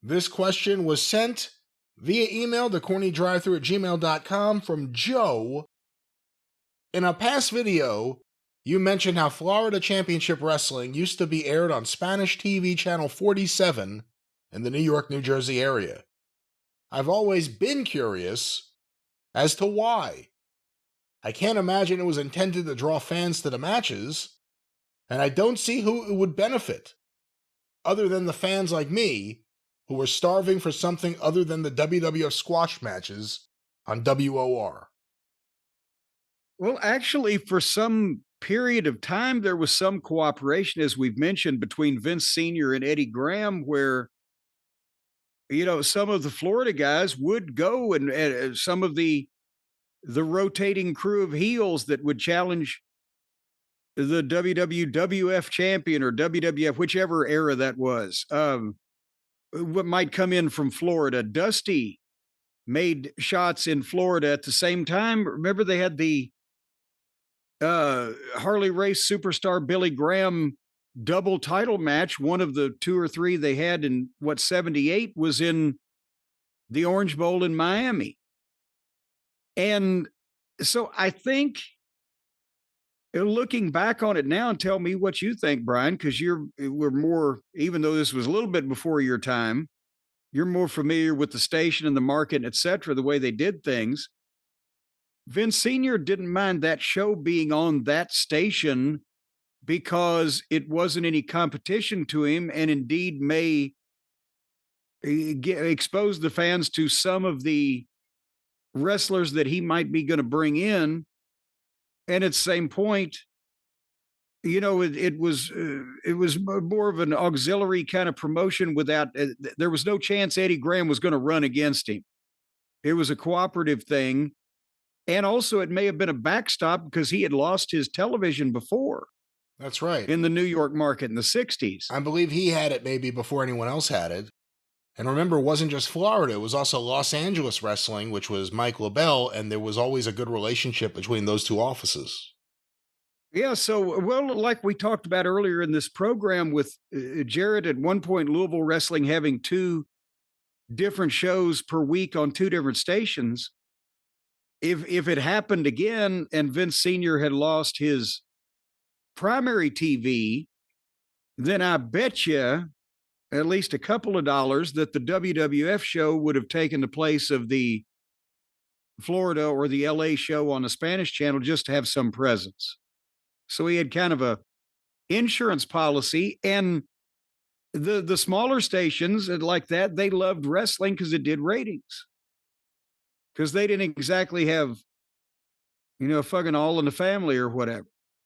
This question was sent via email to CornyDriveThru@gmail.com from Joe. In a past video, you mentioned how Florida Championship Wrestling used to be aired on Spanish TV channel 47 in the New York, New Jersey area. I've always been curious as to why. I can't imagine it was intended to draw fans to the matches, and I don't see who it would benefit, other than the fans like me, who were starving for something other than the WWF squash matches on WOR. Well, actually, for some period of time, there was some cooperation, as we've mentioned, between Vince Sr. and Eddie Graham, where, some of the Florida guys would go and some of the rotating crew of heels that would challenge the WWF champion or WWF, whichever era that was, what might come in from Florida. Dusty made shots in Florida at the same time. Remember, they had the Harley Race superstar Billy Graham double title match. One of the two or three they had in 78 was in the Orange Bowl in Miami. And so I think, looking back on it now, and tell me what you think, Brian, because we're more, even though this was a little bit before your time, you're more familiar with the station and the market, et cetera, the way they did things. Vince Sr. didn't mind that show being on that station because it wasn't any competition to him, and indeed may expose the fans to some of the wrestlers that he might be going to bring in. And at the same point, it was more of an auxiliary kind of promotion without, there was no chance Eddie Graham was going to run against him. It was a cooperative thing. And also it may have been a backstop because he had lost his television before. That's right. In the New York market in the 60s. I believe he had it maybe before anyone else had it. And remember, it wasn't just Florida. It was also Los Angeles wrestling, which was Mike LaBelle, and there was always a good relationship between those two offices. Yeah, so, well, like we talked about earlier in this program with Jarrett, at one point, Louisville Wrestling having two different shows per week on two different stations. If it happened again and Vince Sr. had lost his primary TV, then I bet you at least a couple of dollars that the WWF show would have taken the place of the Florida or the LA show on the Spanish channel just to have some presence. So he had kind of a insurance policy, and the smaller stations like that, they loved wrestling because it did ratings. Because they didn't exactly have, fucking All in the Family or whatever.